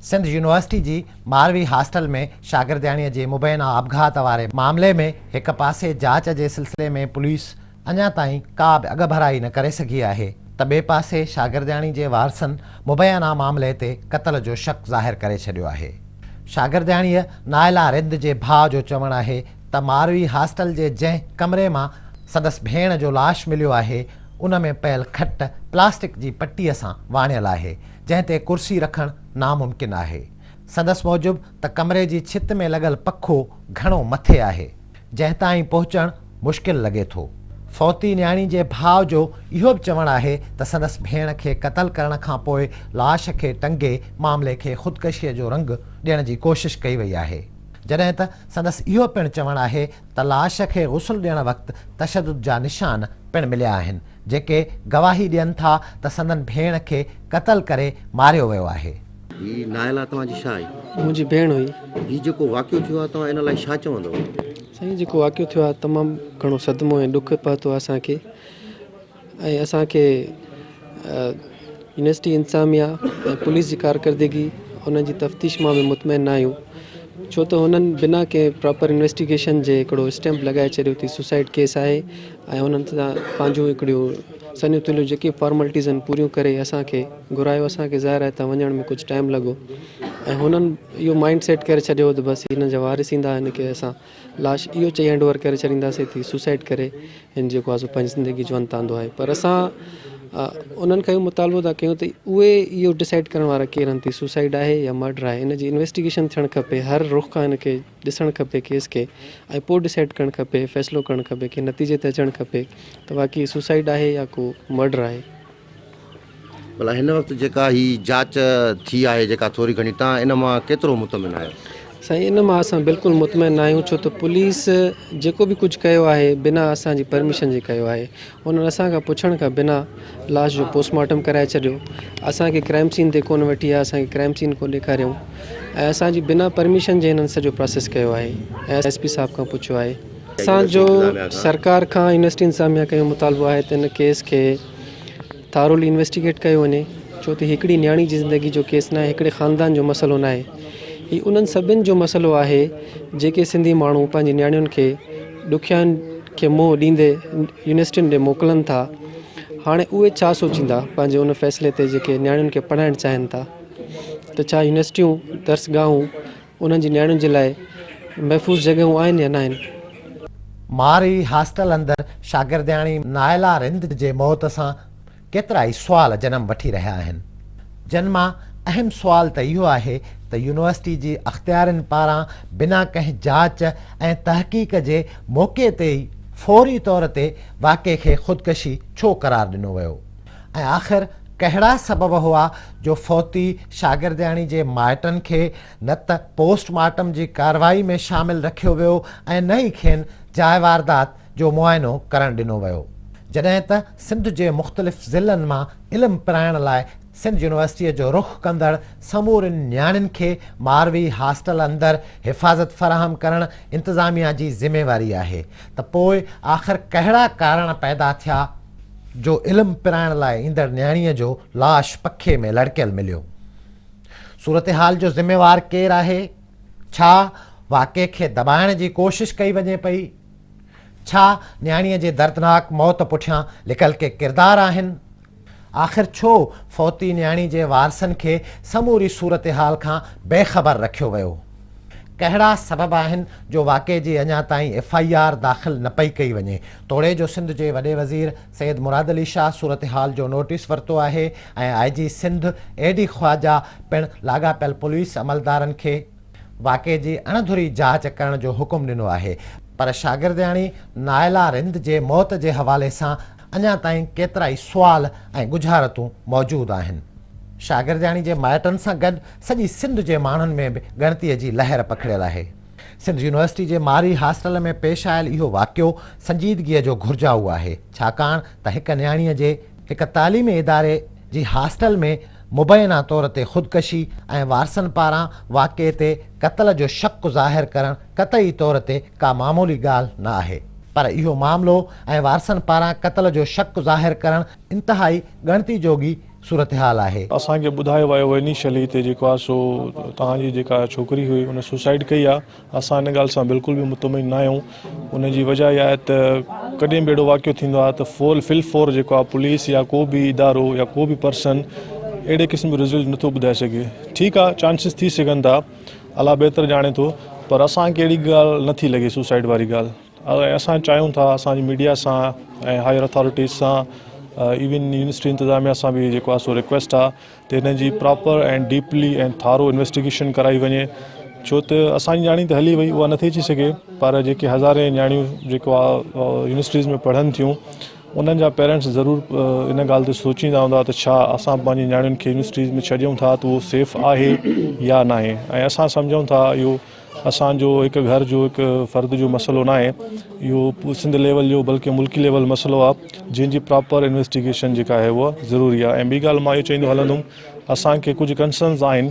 Sindh university जी मारवी hostel में शागिर्दियाणीअ जे मुबैना अपघात वारे मामले में एक पासे जांच जे सिलसिले में पुलिस अञा ताईं का बि अॻभराई न करे सघी आहे त ॿिए पासे शागिर्दियाणी जे वारसनि मुबैना मामले ते क़त्ल जो शक ज़ाहिर करे छॾियो आहे। शागिर्दियाणीअ नायला रिंद जे भाउ जो चवणु आहे त मारवी हॉस्टल जे जंहिं कमरे मां संदसि भेण जो लाश मिलियो आहे उन में पयल खट प्लास्टिक जी पटीअ सां वाणियल आहे, जंहिं ते कुर्सी रखणु नामुमकिन आहे। संदसि मूजिबि त कमरे जी छित में लॻल पखो घणो मथे आहे, जंहिं ताईं पहुचणु मुश्किल लॻे थो। फौती न्याणी जे भाउ जो इहो बि चवणु आहे त संदसि भेण खे क़त्ल करण खां पोइ लाश खे टंगे मामले खे ख़ुदकशीअ जो रंग ॾियण जी कोशिशि कई वई आहे, जॾहिं त संदसि इहो पिणु चवणु आहे त लाश खे गुस्ल ॾियण वक़्तु तशदुद जा निशान पिणु मिलिया आहिनि, जेके गवाही ॾियनि था त संदन भेण खे क़त्ल करे मारियो वियो आहे। ही नायला तव्हांजी छा आहे? मुंहिंजी भेण हुई। ही जेको वाक़ियो थियो आहे तव्हां इन लाइ छा चवंदव? साईं, जेको वाक़ियो थियो आहे तमामु घणो सदमो ऐं ॾुख पहुतो आहे असांखे, ऐं असांखे यूनिवर्सिटी इंतिज़ामिया ऐं पुलिस जी कारकर्दगी उन जी तफ़्तीश मां बि मुतमइन न आहियूं, छो त हुननि बिना कंहिं प्रॉपर इन्वेस्टिगेशन जे हिकिड़ो स्टैम्प लॻाए छॾियो थी सुसाइड केस आहे, ऐं हुननि सां पंहिंजूं हिकिड़ियूं सनियूं तुलियूं जेके फॉर्मेलिटीज़ आहिनि पूरियूं करे असांखे घुरायो। असांखे ज़ाहिर आहे त वञण में कुझु टाइम लॻो, ऐं हुननि इहो माइंड सेट करे छॾियो त बसि हिन जा वारिस ईंदा हिन खे असां लाश इहो चई हैंडओवर करे छॾींदासीं थी सुसाइड करे हिन जेको आहे सो पंहिंजी ज़िंदगी जो अंत आंदो आहे। पर असां उन्हनि खां इहो मुतालबो था कयूं त उहे इहो डिसाइड करण वारा केरु आहिनि थी सुसाइड आहे या मर्डर आहे। इन जी इन्वेस्टिगेशन थियणु खपे, हर रुख़ खां हिन खे ॾिसणु खपे केस खे, ऐं पोइ डिसाइड करणु खपे, फ़ैसिलो करणु खपे कि नतीजे ते अचणु खपे त बाक़ी सुसाइड आहे या को मर्डर आहे। भला हिन वक़्तु जेका ही जांच थी आहे जेका थोरी घणी, तव्हां इन मां केतिरो मुतमिन आहियो? साईं, इन मां असां बिल्कुलु मुतमइन न आहियूं, छो त पुलिस जेको बि कुझु कयो आहे बिना असांजी परमिशन जे कयो आहे। उन्हनि असांखां पुछण खां बिना लाश जो पोस्टमार्टम कराए छॾियो, असांखे क्राइम सीन ते कोन वठी आहे, असांखे क्राइम सीन कोन ॾेखारियऊं, ऐं असांजी बिना परमिशन जे हिननि सॼो प्रोसेस कयो आहे ऐं SP साहब खां पुछियो आहे। असांजो सरकार खां यूनिवर्सिटी इंतिज़ामिया कयो मुतालबो आहे त हिन केस खे थारोली इन्वेस्टिगेट कयो वञे, छो त हिकिड़ी न्याणी जी ज़िंदगी जो केस न आहे, हिकिड़े ख़ानदान जो मसइलो न आहे, ही उन्हनि सभिनि जो मसइलो आहे जेके सिंधी माण्हू पंहिंजी न्याणियुनि खे ॾुखियाईनि खे मुंहुं ॾींदे यूनिवर्सिटियुनि ॾे मोकिलनि था। हाणे उहे छा सोचींदा पंहिंजे उन फ़ैसिले ते जेके न्याणियुनि खे पढ़ाइणु चाहिनि था, त छा यूनिवर्सिटियूं दर्सगाहूं उन्हनि जी न्याणियुनि जे लाइ महफ़ूज़ जॻहियूं आहिनि या न आहिनि? मारवी हॉस्टल अंदरि शागिर्दियाणी नायला रिंद जे मौत सां केतिरा ई सुवाल जनम वठी रहिया आहिनि, जिन मां अहम सुवाल त इहो आहे त यूनिवर्सिटी जी अख़्तियारनि पारां बिना कंहिं जांच ऐं तहक़ीक़ जे मौक़े ते ई फौरी तौर ते वाक़े खे ख़ुदकशी छो करार ॾिनो वियो, ऐं आख़िर कहिड़ा सबब हुआ जो फौती शागिर्दियाणी जे माइटनि खे न त पोस्टमार्टम जी कार्रवाई में शामिल रखियो वियो ऐं न ई खेनि जाइ वारदात जो मुआइनो करणु ॾिनो वियो, जॾहिं त सिंध जे मुख़्तलिफ़ ज़िलनि मां इल्मु पिराइण लाइ सिंध यूनिवर्सिटीअ जो रुख़ कंदड़ समूरनि न्याणियुनि खे मारवी हॉस्टल अंदरि हिफ़ाज़त फ़राहम करणु इंतिज़ामिया जी ज़िमेवारी आहे, त पोइ आख़िर कहिड़ा कारण पैदा थिया जो इल्मु पिराइण लाइ ईंदड़ न्याणीअ जो लाश पखे में लड़कियल मिलियो। सूरत हाल जो ज़िम्मेवार केरु आहे? छा वाक़े खे दॿाइण जी कोशिशि कई वञे पई? छा न्याणीअ जे दर्दनाक मौत पुठियां लिकल के किरदार आहिनि? आख़िर छो फौती न्याणी जे वारसनि खे समूरी सूरत हाल खां बेख़बर रखियो वियो? कहिड़ा सबब आहिनि जो वाक़े जी अञा ताईं FIR दाख़िल न पई कई वञे? तोड़े जो सिंध जे वॾे वज़ीर सैयद मुराद अली शाह सूरत हाल जो नोटिस वरितो आहे ऐं IG सिंध AD ख्वाजा पिणु लाॻापियल पुलिस अमलदारनि खे वाक़े जी अणधुरी जांच करण जो हुकुम ॾिनो आहे, पर शागिर्दियाणी नायला रिंद जे मौत जे हवाले सां अञा ताईं केतिरा ई सुवाल ऐं गुज़ारतूं मौजूदु आहिनि। शागिर्दियाणी जे माइटनि सां गॾु सॼी सिंध जे माण्हुनि में बि ॻणतीअ जी लहर पखिड़ियल आहे। सिंध यूनिवर्सिटी जे मारवी हॉस्टल में पेश आयल इहो वाक़ियो संजीदगीअ जो घुर्जाऊ आहे, छाकाणि त हिक न्याणीअ जे हिक तालीमी इदारे जी हॉस्टल में मुबैना तौर ते ख़ुदकशी ऐं वारसनि पारां वाक़े ते क़त्ल जो शक ज़ाहिर करणु क़तई तौर ते का मामूली ॻाल्हि न आहे, पर इहो मामिलो ऐं वारसनि पारां क़त्ल जो शक ज़ाहिर करणु इंतिहाई ॻणती जोगी सूरत हाल आहे। असांखे ॿुधायो वियो हो इनिशियली हिते जेको आहे सो तव्हांजी जेका छोकिरी हुई उन सुसाइड कई आहे। असां हिन ॻाल्हि सां बिल्कुलु बि मुतमिन न आहियूं। उनजी वजह इहा आहे त कॾहिं बि अहिड़ो वाक़ियो थींदो आहे त फिल फोर जेको आहे पुलिस या को बि इदारो या को बि पर्सन अहिड़े क़िस्म जो रिज़ल्ट नथो ॿुधाए सघे। ठीकु आहे, चांसिस थी सघनि था, अलाह बहितर ॼाणे थो, पर असांखे अहिड़ी ॻाल्हि नथी लॻे सुसाइड वारी ॻाल्हि। असां चाहियूं था असांजी मीडिया सां ऐं हायर अथॉरिटीज़ सां इवन यूनिवर्सिटी इंतिज़ामिया सां बि जेको आहे सो रिक्वेस्ट आहे त हिन जी प्रॉपर ऐं डीपली ऐं थारो इन्वेस्टिगेशन कराई वञे। छो त असांजी न्याणी त हली वई, उहा नथी अची सघे, पर जेके हज़ारे न्याणियूं जेको आहे यूनिवर्सिटीज़ में पढ़नि थियूं उन्हनि जा पेरेंट्स ज़रूरु इन ॻाल्हि ते सोचींदा हूंदा त छा असां पंहिंजी न्याणियुनि खे यूनिवर्सिटीज़ में छॾियूं था त उहो सेफ़ आहे या न आहे। ऐं असां सम्झूं था इहो असांजो हिकु घर जो हिकु फ़र्द जो मसइलो न आहे, इहो सिंध लेवल जो बल्कि मुल्की लेवल मसइलो आहे जंहिंजी प्रॉपर इन्वेस्टिगेशन जेका आहे उहा ज़रूरी आहे। ऐं ॿी ॻाल्हि मां इहो चईंदो हलंदुमि, असांखे कुझु कंसर्न्स आहिनि।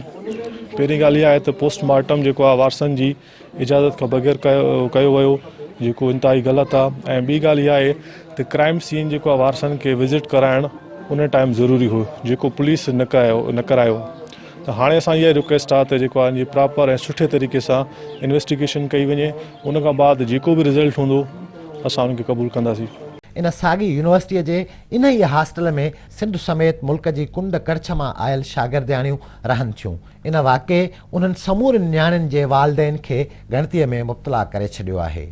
पहिरीं ॻाल्हि इहा आहे त पोस्टमार्टम जेको आहे वारसनि जी इजाज़त खां बग़ैर कयो वियो, जेको इंतिहाई ग़लति आहे। ऐं ॿी ॻाल्हि इहा आहे त क्राइम सीन जेको आहे वारसनि खे विज़िट कराइणु उन टाइम ज़रूरी हो, जेको पुलिस न करायो। त हाणे असां इहा रिक्वेस्ट आहे त जेको आहे इनजी प्रॉपर ऐं सुठे तरीक़े सां इन्वेस्टिगेशन कई वञे, उन खां बाद जेको बि रिज़ल्ट हूंदो असां उनखे क़बूल कंदासीं। इन साॻी यूनिवर्सिटीअ जे इन ई हॉस्टल में सिंध समेत मुल्क जी कुंड कड़छ मां आयल शागिर्दियाणियूं रहनि थियूं। इन वाक़े उन्हनि समूरनि न्याणियुनि जे वालिदैन खे ॻणतीअ में मुब्तला करे छॾियो आहे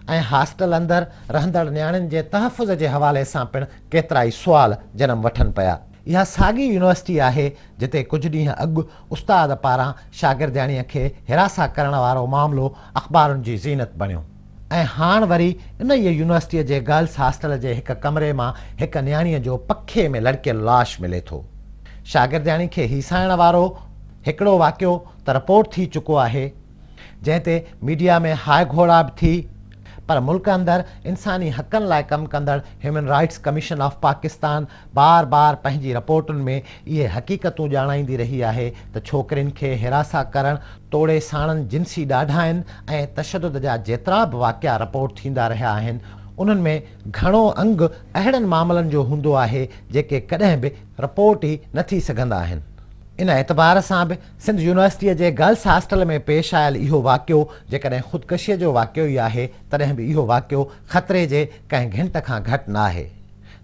ऐं हॉस्टल अंदरि रहंदड़ न्याणियुनि जे तहफ़ुज़ जे हवाले सां पिणु केतिरा ई सुवाल जनम वठनि पिया। इहा साॻी यूनिवर्सिटी आहे जिते कुझु ॾींहं अॻु उस्ताद पारां शागिर्दियाणीअ खे हिरासा करण वारो मामिलो अख़बारुनि जी ज़ीनत बणियो ऐं हाणे वरी इन ई यूनिवर्सिटीअ जे गर्ल्स हॉस्टल जे हिकु कमरे मां हिकु न्याणीअ जो पखे में लड़कियल लाश मिले थो। शागिर्दियाणी खे हीसाइण वारो हिकिड़ो वाक़ियो त रिपोर्ट थी चुको आहे, जंहिं ते मीडिया में हाय घोड़ा बि थी, पर मुल्क अंदरि इंसानी हक़नि लाइ कमु कंदड़ human rights commission of Pakistan बार बार पंहिंजी रिपोर्टुनि में इहे हक़ीक़तूं ॼाणाईंदी रही आहे त छोकिरियुनि खे हिरासा करणु, तोड़े साणनि जिन्सी ॾाढाइनि ऐं तशदुद जा जेतिरा बि वाक़िया रिपोर्ट थींदा रहिया आहिनि, उन्हनि में घणो अंग अहिड़नि मामलनि जो हूंदो आहे जेके कॾहिं बि रिपोर्ट ई न थी सघंदा आहिनि। इन एतबार सां बि सिंध यूनिवर्सिटीअ जे गर्ल्स हॉस्टल में पेश आयल इहो वाक़ियो जेकॾहिं ख़ुदकशीअ जो वाक़ियो ई आहे, तॾहिं बि इहो वाक़ियो ख़तरे जे कंहिं घिंट खां घटि न आहे।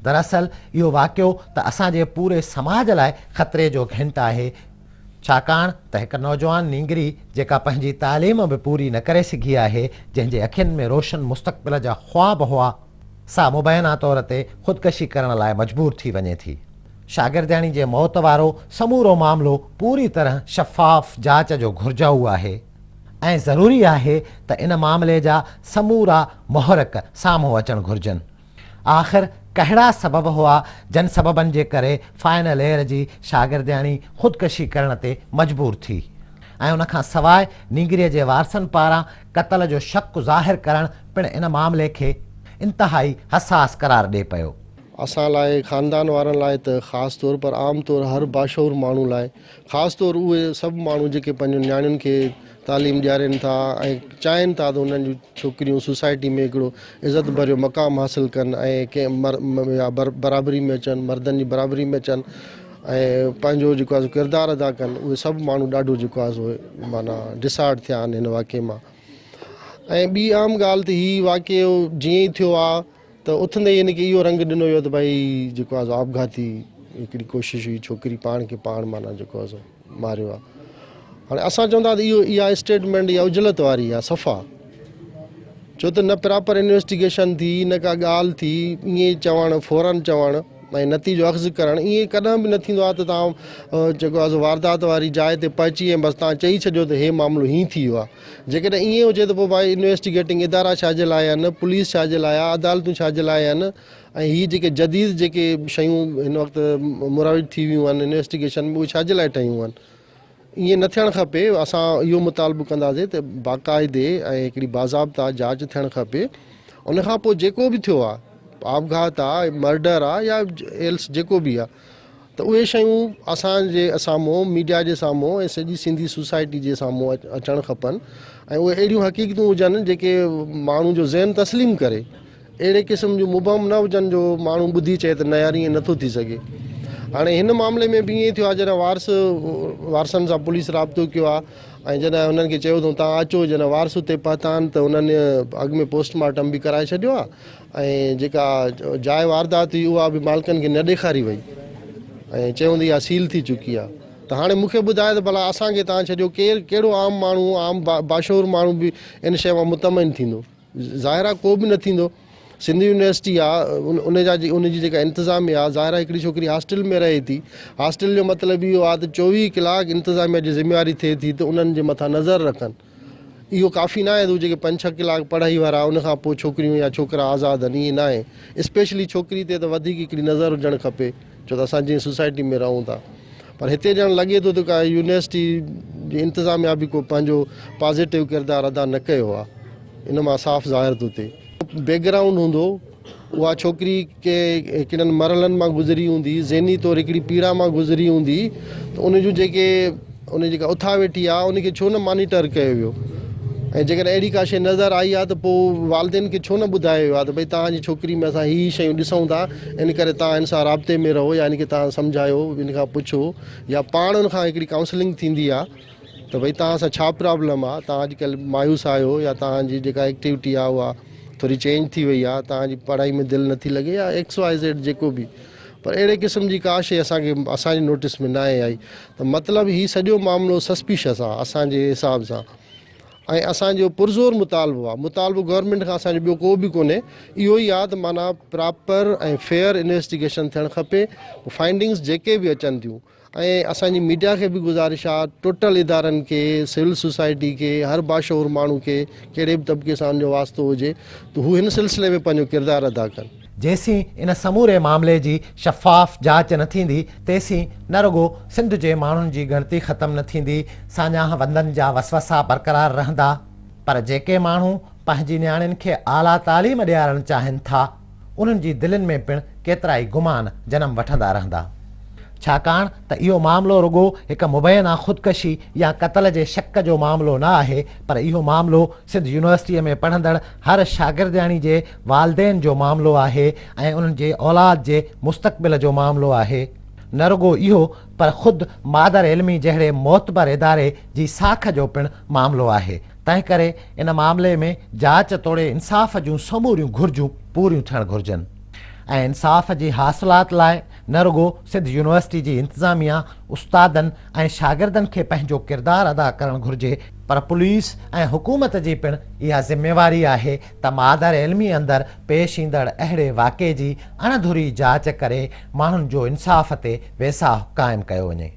दरअसल इहो वाक़ियो त असांजे पूरे समाज लाइ ख़तरे जो घिंट आहे, छाकाणि त हिकु नौजवान नींगरी जेका पंहिंजी तालीम बि पूरी न करे सघी आहे, जंहिंजे अखियुनि में रोशन मुस्तक़बिल जा ख़्वाब हुआ, सा मुबैना तौर ते ख़ुदकशी करण लाइ मजबूर थी वञे थी। शागिर्दियाणी जे मौत वारो समूरो मामिलो पूरी तरह शफ़ाफ़ जांच जो घुर्जाऊ आहे ऐं ज़रूरी आहे त इन मामले जा समूरा मुहरक साम्हूं अचणु घुरिजनि। आख़िर कहिड़ा सबब हुआ जन सबबनि जे करे फाइनल ईयर जी शागिर्दियाणी ख़ुदकशी करण ते मजबूर थी ऐं उनखां सवाइ नींगरीअ जे वारसनि पारां क़त्ल जो शक ज़ाहिर करणु पिणु इन मामले खे इंतिहाई हसास करार ॾिए पियो। असां लाइ ख़ानदान वारनि लाइ त ख़ासि तौर पर आम तौर हर बाशूर माण्हू लाइ, ख़ासि तौर उहे सभु माण्हू जेके पंहिंजो न्याणियुनि खे तालीम ॾियारनि था ऐं चाहिनि था त उन्हनि जूं छोकिरियूं सोसाइटी में हिकिड़ो इज़त भरियो मक़ाम हासिलु कनि ऐं कंहिं बराबरी में अचनि, मर्दनि जी बराबरी में अचनि ऐं पंहिंजो जेको आहे किरदारु अदा कनि, उहे सभु माण्हू ॾाढो जेको आहे सो माना डिसाइड थिया आहिनि हिन वाक़े मां। ऐं ॿी आम ॻाल्हि त हीअ वाक़ियो जीअं ई थियो आहे त उथंदे यानी की इहो रंग ॾिनो वियो त भई जेको आहे आपघाती हिकिड़ी कोशिशि हुई, छोकिरी पाण खे पाण माना जेको आहे सो मारियो आहे। हाणे असां चवंदा त इहा स्टेटमेंट इहा उजलत वारी आहे सफ़ा, छो त न प्रॉपर इन्वेस्टिगेशन थी, न का ॻाल्हि थी, ईअं चवणु फ़ौरन चवणु ऐं नतीजो अख़ज़ करणु ईअं कॾहिं बि न थींदो आहे त तव्हां जेको आहे वारदात वारी जाइ ते पहुची ऐं बसि तव्हां चई छॾियो त हे मामिलो हीअं थी वियो आहे। जेकॾहिं ईअं हुजे त पोइ भाई इन्वेस्टिगेटिंग इदारा छा जे लाइ आहिनि, पुलिस छा जे लाइ आहे, अदालतूं छा जे लाइ आहिनि, ऐं हीअ जेके जदीद जेके शयूं हिन वक़्तु मुराविज थी वियूं आहिनि इन्वेस्टिगेशन में, उहे छा जे लाइ ठहियूं आहिनि। ईअं न थियणु खपे। असां इहो मुतालबो कंदासीं त बाक़ाइदे ऐं हिकिड़ी बाज़ाब्ता जांच थियणु खपे। उनखां पोइ जेको बि थियो आहे, आपघात आहे, मर्डर आहे या एल्स जेको बि आहे, त उहे शयूं असांजे साम्हूं, मीडिया जे साम्हूं ऐं सॼी सिंधी सोसाइटी जे साम्हूं अचणु खपनि ऐं उहे अहिड़ियूं हक़ीक़तूं हुजनि जेके माण्हू जो ज़हन तस्लीम करे, अहिड़े क़िस्म जूं मुबहम न हुजनि जो माण्हू ॿुधी चए त न यार ईअं नथो थी सघे। हाणे हिन मामले में बि ईअं थियो आहे जॾहिं वारसनि सां पुलिस राब्तो कयो आहे ऐं जॾहिं हुननि खे चयो अथऊं तव्हां अचो, जॾहिं वारस उते पहुता आहिनि त उन्हनि अॻु में पोस्टमार्टम बि कराए छॾियो आहे ऐं जेका जाइ वारदात हुई उहा बि मालिकनि खे न ॾेखारी वई ऐं चवंदी आहे सील थी चुकी आहे। त हाणे मूंखे ॿुधाए त भला असांखे तव्हां छॾियो कहिड़ो आम माण्हू आम बाशूर माण्हू बि इन शइ मां मुतमिन थींदो? ज़ाहिर आहे को बि न थींदो। सिंधी यूनिवर्सिटी आहे उनजी जेका इंतिज़ामिया आहे, ज़ाहिर आहे हिकिड़ी छोकिरी हॉस्टल में रहे थी, हॉस्टल जो मतिलबु इहो आहे त 24 कलाक इंतिज़ामिया जी ज़िम्मेवारी थिए थी त उन्हनि जे मथां नज़र रखनि। इहो काफ़ी न आहे त जेके 5-6 कलाक पढ़ाई वारा उनखां पोइ छोकिरियूं या छोकिरा आज़ादु आहिनि, ईअं न आहे। स्पेशली छोकिरी ते त वधीक हिकिड़ी नज़र हुजणु खपे, छो त असां जीअं सोसाइटी में रहूं था। पर हिते ॼण लॻे थो त का यूनिवर्सिटी जी इंतिज़ामिया बि को पंहिंजो पॉज़िटिव किरदारु अदा न कयो आहे, इन मां साफ़ु ज़ाहिर थो थिए। बैकग्राउंड हूंदो, उहा छोकिरी के किननि मरलनि मां गुज़री हूंदी, ज़हनी तौरु हिकिड़ी पीड़ा मां गुज़री हूंदी, त उन जेका उथा वेठी आहे उनखे छो न मॉनिटर कयो वियो ऐं जेकॾहिं अहिड़ी का शइ नज़र आई आहे त पोइ वालदेन खे छो न ॿुधायो वियो आहे त भई तव्हांजी छोकिरी में असां हीअ शयूं ॾिसूं था, इन करे तव्हां इन सां राब्ते में रहो या इनखे तव्हां सम्झायो, इन खां पुछो या पाण उन खां हिकिड़ी काउंसलिंग थींदी आहे त भई तव्हां सां छा प्रॉब्लम आहे, तव्हां अॼुकल्ह मायूस आहियो या तव्हांजी जेका एक्टिविटी आहे उहा थोरी चेंज थी वई आहे, तव्हांजी पढ़ाई में दिलि नथी लॻे या XYZ जेको बि। पर अहिड़े क़िस्म जी का शइ असांजी नोटिस में न आहे आई। त मतिलबु हीउ सॼो मामिलो सस्पिशियस आहे असांजे हिसाब सां ऐं असांजो पुरज़ोर मुतालबो गवर्नमेंट खां असांजो ॿियो को बि कोन्हे, इहो ई आहे त माना प्रॉपर ऐं फेयर इन्वेस्टिगेशन थियणु खपे। फाइंडिंग्स जेके बि अचनि थियूं ऐं असांजी मीडिया खे बि गुज़ारिश आहे, टोटल इदारनि खे, सिविल सोसाइटी खे, हर बाशूर माण्हू खे कहिड़े बि तबिके सां उनजो वास्तो हुजे त हू हिन सिलसिले में पंहिंजो किरदारु अदा कनि। जेसीं इन समूरे मामले जी शफ़ाफ़ जांच न थींदी तेसीं न रुगो सिंध जे माण्हुनि जी गिणती ख़तम न थींदी, साञाह वंदनि जा वसवसा बरक़रार रहंदा। पर जेके माण्हू पंहिंजी नियाणियुनि खे आला तालीम ॾियारणु चाहिनि था, उन्हनि जी दिलनि में पिणु केतिरा ई गुमान जनम वठंदा रहंदा। छाकाणि त इहो मामिलो रुगो हिकु मुबैना ख़ुदकशी या क़तल जे शक जो मामिलो न आहे, पर इहो मामिलो सिंध यूनिवर्सिटीअ में पढ़ंदड़ हर शागिर्दियाणी जे वालदेन जो मामिलो आहे ऐं उन्हनि जे औलाद जे मुस्तक़बिल जो मामिलो आहे। न रुगो इहो पर ख़ुदि मादर इल्मी जहिड़े मोतबर इदारे जी साख जो पिणु मामिलो आहे। तंहिं करे इन मामले में जांच तोड़े इंसाफ़ जूं समूरियूं घुर्जूं पूरियूं थियणु घुरिजनि ऐं इंसाफ़ जी हासिलात लाइ न रुगो सिंध यूनिवर्सिटी जी इंतिज़ामिया, उस्तादनि ऐं शागिर्दनि खे पंहिंजो किरदारु अदा करणु घुरिजे, पर पुलिस ऐं हुकूमत जी पिणु इहा ज़िम्मेवारी आहे त मादर इल्मी अंदरि पेश ईंदड़ अहिड़े वाक़े जी अणधुरी जांच करे माण्हुनि जो इंसाफ़ ते वेसाह क़ाइमु कयो वञे।